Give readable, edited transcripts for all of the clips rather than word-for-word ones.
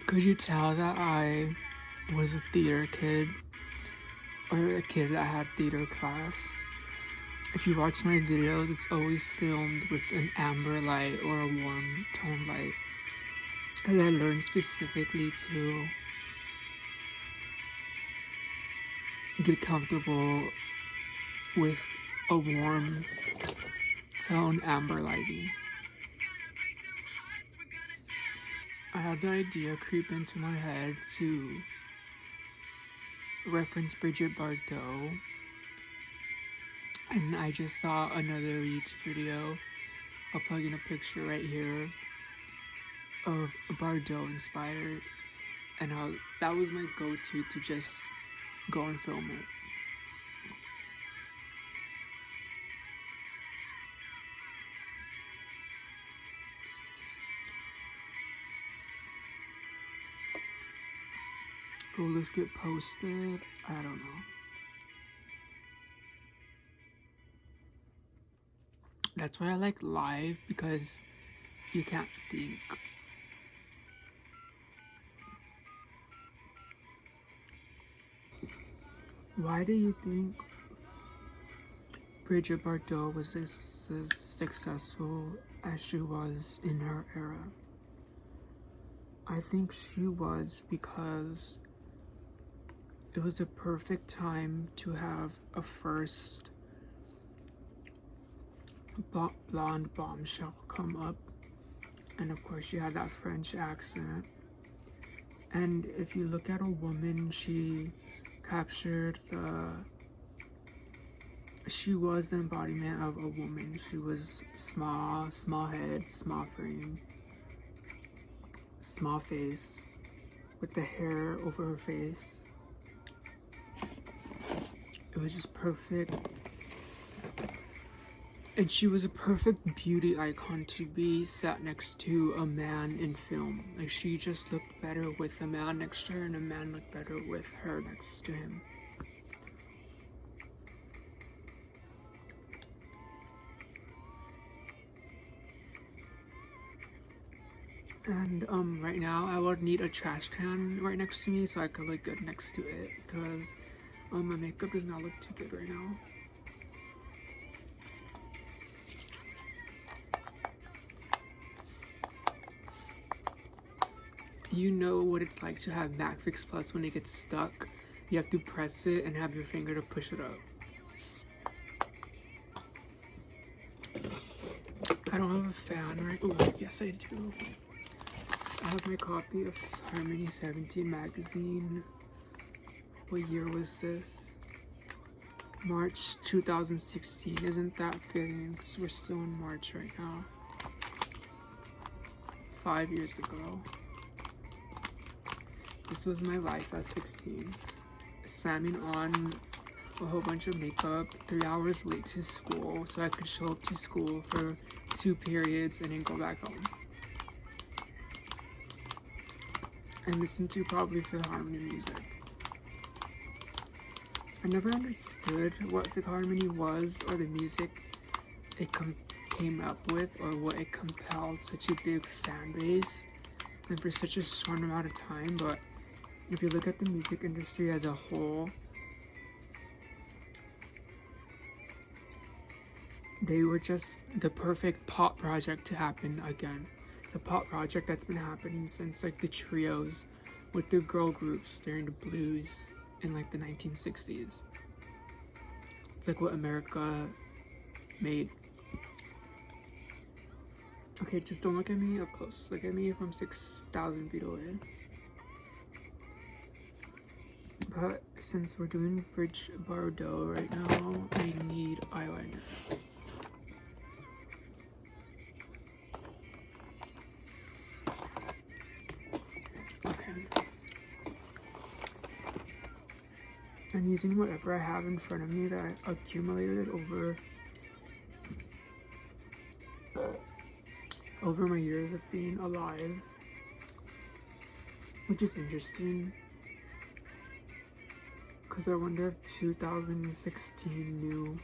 Could you tell that I was a theater kid, or a kid that had theater class? If you watch my videos, it's always filmed with an amber light or a warm tone light. And I learned specifically to get comfortable with a warm tone amber lighting. I had the idea creep into my head to reference Brigitte Bardot, and I just saw another YouTube video. I'll plug in a picture right here of Bardot inspired, and that was my go-to to just go and film it. Will this get posted? I don't know. That's why I like live, because you can't think. Why do you think Brigitte Bardot was as successful as she was in her era? I think she was because it was a perfect time to have a first blonde bombshell come up, and of course she had that French accent. And if you look at a woman, she was the embodiment of a woman. She was small head, small frame, small face, with the hair over her face. It was just perfect. And she was a perfect beauty icon to be sat next to a man in film. Like, she just looked better with a man next to her, and a man looked better with her next to him. And right now I would need a trash can right next to me so I could look good next to it, because my makeup does not look too good right now. You know what it's like to have MAC Fix Plus when it gets stuck. You have to press it and have your finger to push it up. I don't have a fan right. Oh, yes I do. I have my copy of Harmony 17 magazine. What year was this? March 2016. Isn't that fitting? Because we're still in March right now. 5 years ago. This was my life at 16. Slamming on a whole bunch of makeup, 3 hours late to school so I could show up to school for 2 periods and then go back home. And listen to probably Fifth Harmony music. I never understood what Fifth Harmony was, or the music it came up with, or what it compelled such a big fan base and for such a short amount of time. But if you look at the music industry as a whole, they were just the perfect pop project to happen again. It's a pop project that's been happening since like the trios with the girl groups during the blues in like the 1960s. It's like what America made. Okay, just don't look at me up close. Look at me from 6,000 feet away. But since we're doing Brigitte Bardot right now, we need eyeliner. I'm using whatever I have in front of me that I accumulated over my years of being alive, which is interesting because I wonder if 2016 knew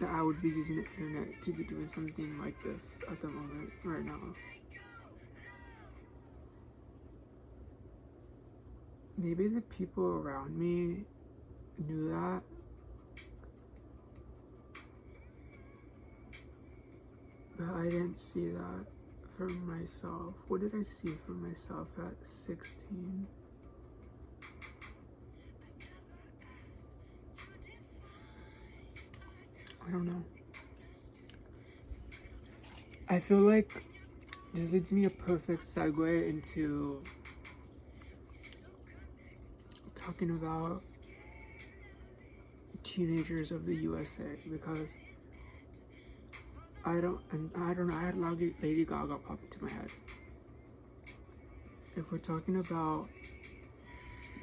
that I would be using the internet to be doing something like this at the moment right now. maybe the people around me knew that. But I didn't see that for myself. What did I see for myself at 16? I don't know. I feel like this leads me a perfect segue into talking about teenagers of the USA, because I don't know, I had Lady Gaga pop into my head. If we're talking about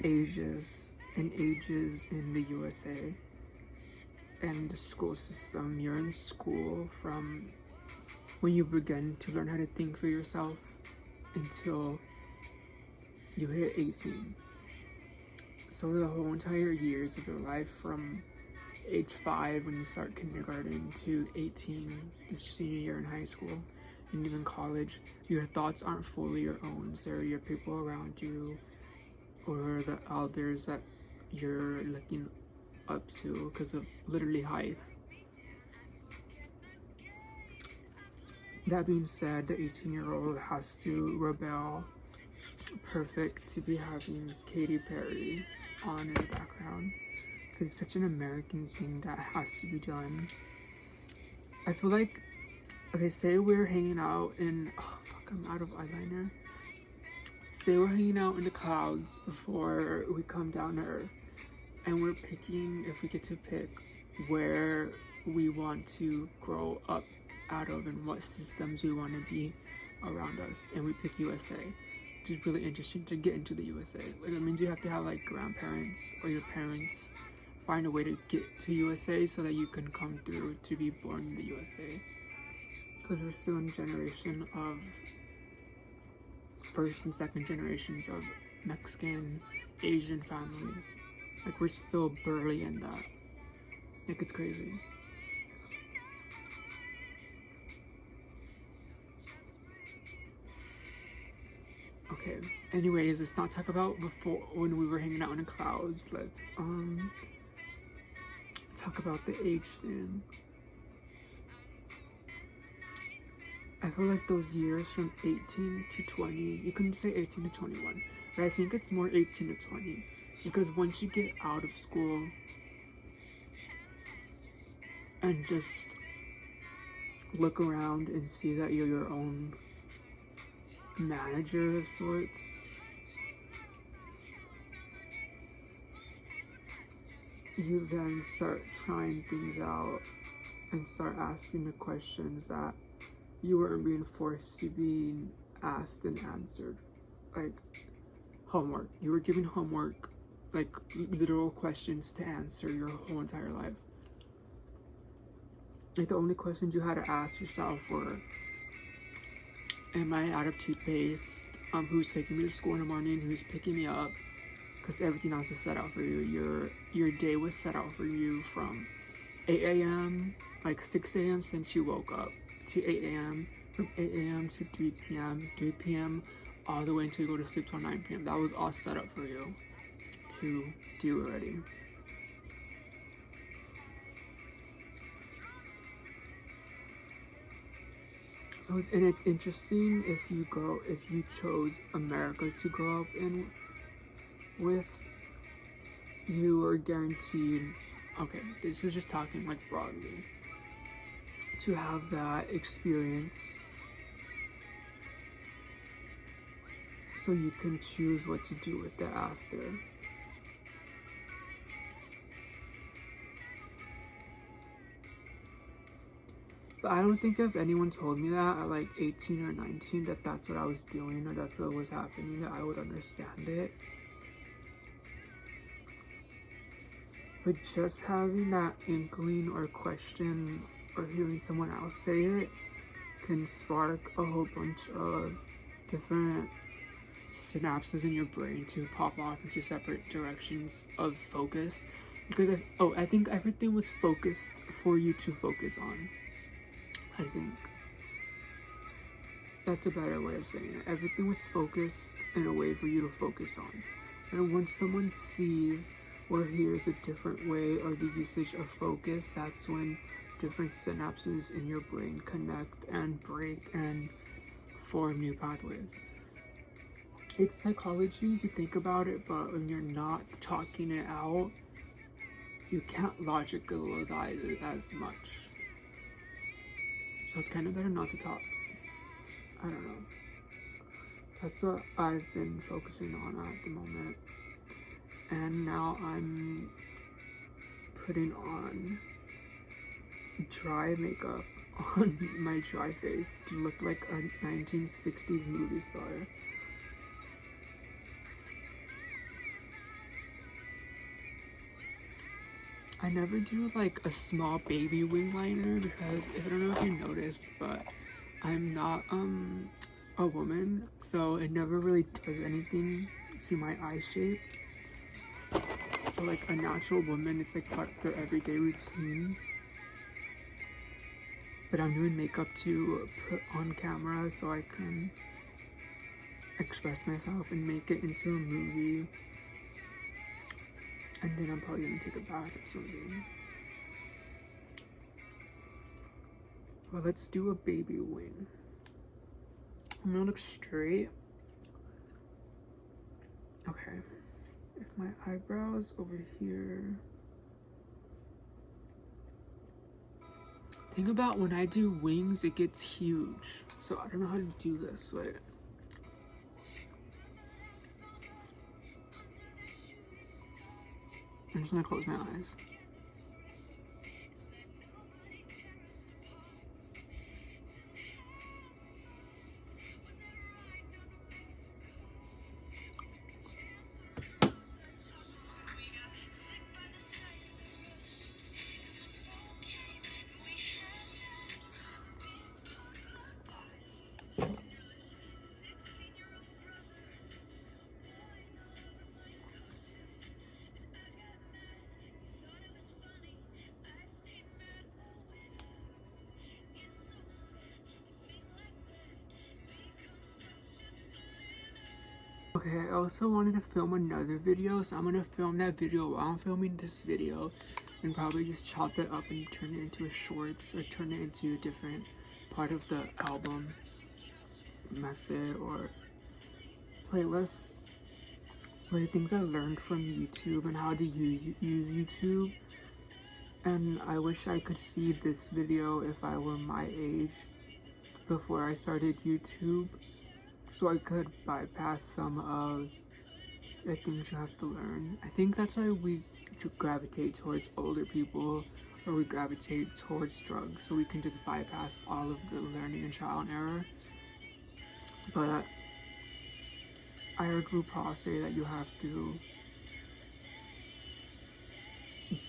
ages and ages in the USA and the school system, you're in school from when you begin to learn how to think for yourself until you hit 18. So the whole entire years of your life, from age 5 when you start kindergarten to 18, the senior year in high school, and even college, your thoughts aren't fully your own. They're your people around you or the elders that you're looking up to because of literally height. That being said, the 18-year-old has to rebel. Perfect to be having Katy Perry on in the background, because it's such an American thing that has to be done. I feel like, okay, say we're hanging out in, oh fuck, I'm out of eyeliner. Say we're hanging out in the clouds before we come down to earth, and we're picking, if we get to pick, where we want to grow up out of and what systems we want to be around us, and we pick USA. It's really interesting to get into the USA. Like, it means you have to have like grandparents or your parents find a way to get to USA so that you can come through to be born in the USA. Because we're still in a generation of first and second generations of Mexican, Asian families. Like, we're still barely in that. Like, it's crazy. Okay, anyways, let's not talk about before when we were hanging out in the clouds. Let's talk about the age thing. I feel like those years from 18 to 20, you can say 18 to 21, but I think it's more 18 to 20, because once you get out of school and just look around and see that you're your own manager of sorts, you then start trying things out and start asking the questions that you weren't being forced to be asked and answered. Like homework. You were given homework, like literal questions to answer your whole entire life. Like, the only questions you had to ask yourself were, am I out of toothpaste? Who's taking me to school in the morning? Who's picking me up? Because everything else was set out for you. Your day was set out for you from 8 a.m., like 6 a.m. since you woke up, to 8 a.m., from 8 a.m. to 3 p.m., 3 p.m., all the way until you go to sleep till 9 p.m. That was all set up for you to do already. So, and it's interesting if you chose America to grow up in with, you are guaranteed, okay, this is just talking like broadly, to have that experience so you can choose what to do with it after. But I don't think if anyone told me that at like 18 or 19 that that's what I was doing or that's what was happening, that I would understand it. But just having that inkling or question or hearing someone else say it can spark a whole bunch of different synapses in your brain to pop off into separate directions of focus. Because I think everything was focused for you to focus on. I think that's a better way of saying it. Everything was focused in a way for you to focus on. And when someone sees or hears a different way or the usage of focus, that's when different synapses in your brain connect and break and form new pathways. It's psychology if you think about it, but when you're not talking it out, you can't logic those eyes as much. So it's kind of better not to talk. I don't know. That's what I've been focusing on at the moment. And now I'm putting on dry makeup on my dry face to look like a 1960s movie star. I never do like a small baby wing liner because I don't know if you noticed, but I'm not a woman, so it never really does anything to my eye shape. So like a natural woman, it's like part of their everyday routine. But I'm doing makeup to put on camera so I can express myself and make it into a movie. And then I'm probably gonna take a bath or something. Well, let's do a baby wing. I'm gonna look straight. Okay. If my eyebrows over here. Think about when I do wings, it gets huge. So I don't know how to do this. Wait. I'm just gonna close my eyes. Okay, I also wanted to film another video, so I'm gonna film that video while I'm filming this video and probably just chop it up and turn it into a shorts or turn it into a different part of the album method or playlist. Like things I learned from YouTube and how to use YouTube. And I wish I could see this video if I were my age before I started YouTube, so I could bypass some of the things you have to learn. I think that's why we gravitate towards older people, or we gravitate towards drugs, so we can just bypass all of the learning and trial and error. But I heard RuPaul say that you have to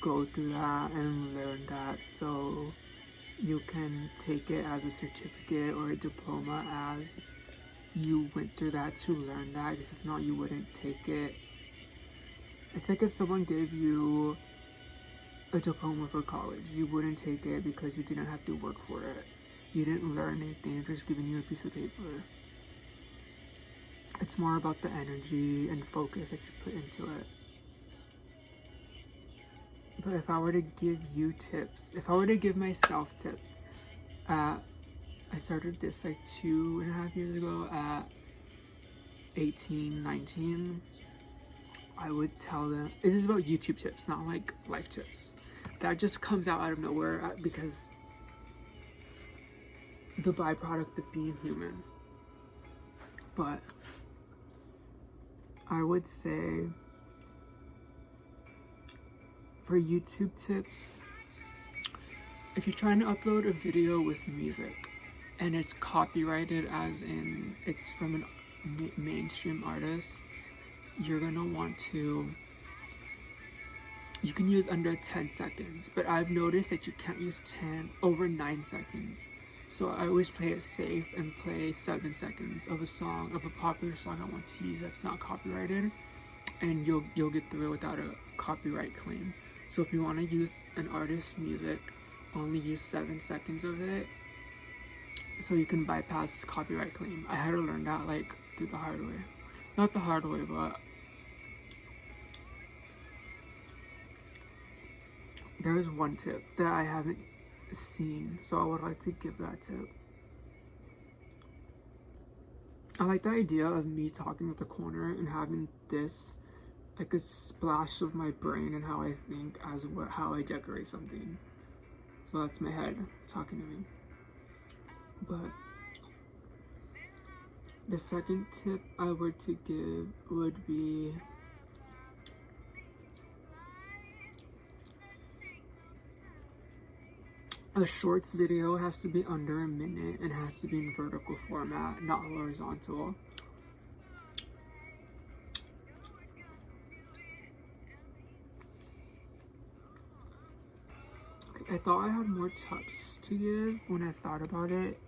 go through that and learn that so you can take it as a certificate or a diploma as you went through that to learn that, because if not you wouldn't take it. It's like if someone gave you a diploma for college, you wouldn't take it because you didn't have to work for it. You didn't learn anything, they're just giving you a piece of paper. It's more about the energy and focus that you put into it. But if I were to give you tips, if I were to give myself tips, I started this like 2.5 years ago at 18, 19. I would tell them, this is about YouTube tips, not like life tips. That just comes out of nowhere because the byproduct of being human. But I would say for YouTube tips, if you're trying to upload a video with music and it's copyrighted, as in it's from a mainstream artist, you're gonna want to, you can use under 10 seconds, but I've noticed that you can't use 9 seconds. So I always play it safe and play 7 seconds of a song, of a popular song I want to use that's not copyrighted, and you'll get through it without a copyright claim. So if you want to use an artist's music, only use 7 seconds of it so you can bypass copyright claim. I had to learn that like through the hard way. Not the hard way, but there's one tip that I haven't seen, so I would like to give that tip. I like the idea of me talking at the corner and having this like a splash of my brain and how I think as how I decorate something. So that's my head talking to me. But the second tip I were to give would be a shorts video has to be under a minute and has to be in vertical format, not horizontal. Okay, I thought I had more tips to give when I thought about it.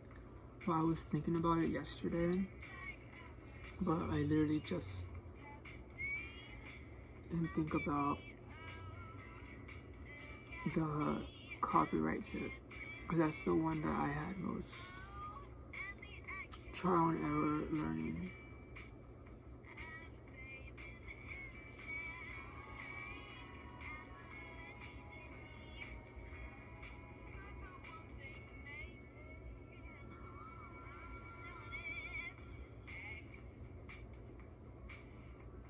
Well, I was thinking about it yesterday, but I literally just didn't think about the copyright tip, because that's the one that I had most trial and error learning.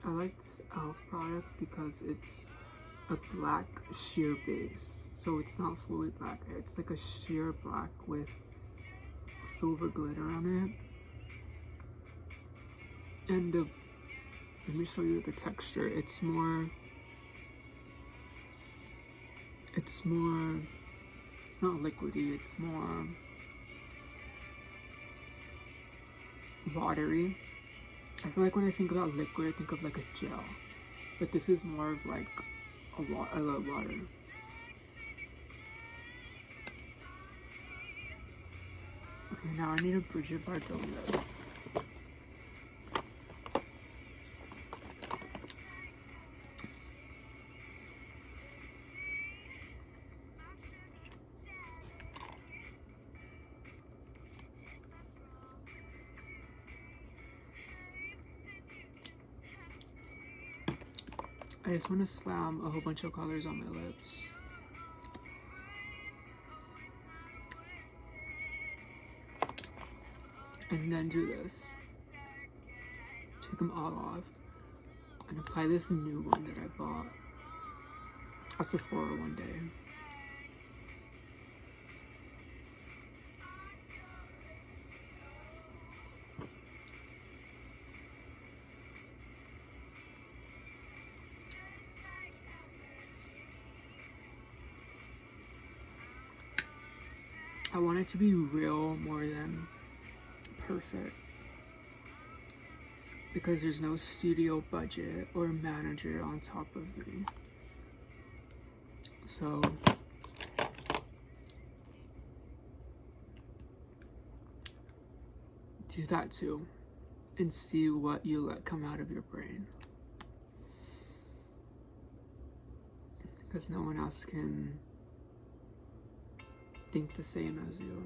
I like this e.l.f. product because it's a black sheer base, so it's not fully black. It's like a sheer black with silver glitter on it. And let me show you the texture. It's not liquidy, it's more watery. I feel like when I think about liquid, I think of like a gel, but this is more of like I love water. Okay, now I need a Brigitte Bardot lip. I just want to slam a whole bunch of colors on my lips. And then do this. Take them all off. And apply this new one that I bought at Sephora one day. I want it to be real more than perfect, because there's no studio budget or manager on top of me. So do that too and see what you let come out of your brain, because no one else can think the same as you.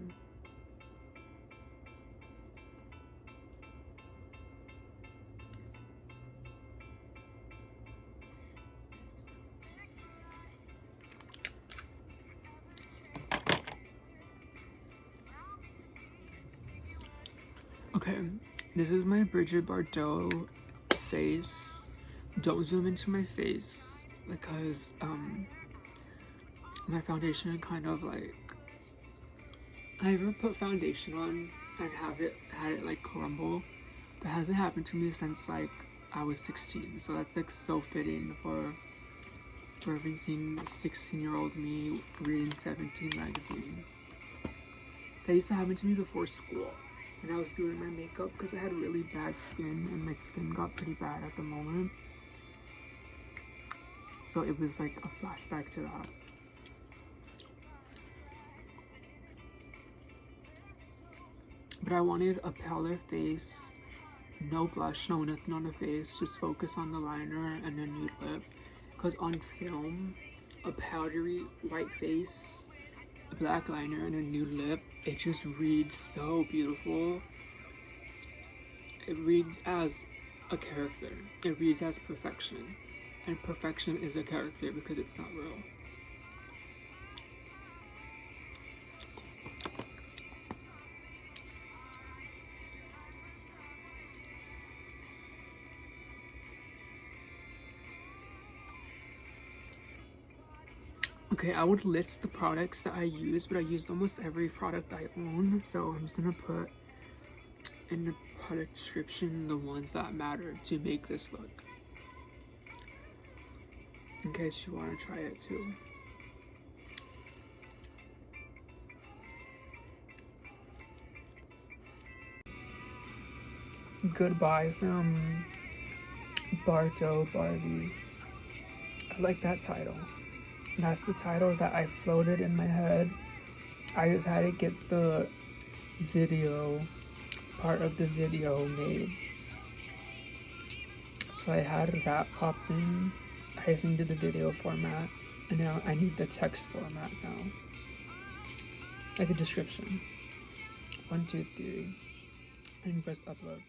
Okay, this is my Brigitte Bardot face. Don't zoom into my face because my foundation kind of like, I ever put foundation on and had it like crumble. That hasn't happened to me since like I was 16, so that's like so fitting for having seen 16-year-old me reading 17 magazine. That used to happen to me before school when I was doing my makeup, because I had really bad skin and my skin got pretty bad at the moment. So it was like a flashback to that. But I wanted a paler face, no blush, no nothing on the face, just focus on the liner and a nude lip. Because on film, a powdery white face, a black liner, and a nude lip, it just reads so beautiful. It reads as a character. It reads as perfection. And perfection is a character because it's not real. Okay, I would list the products that I use, but I used almost every product I own, so I'm just gonna put in the product description the ones that matter to make this look, in case you want to try it too. Goodbye from Bardot Barbie. I like that title. That's the title that I floated in my head. I just had to get the video, part of the video made. So I had that pop in. I just needed the video format, and now I need the text format now. Like the description. 1, 2, 3. And press upload.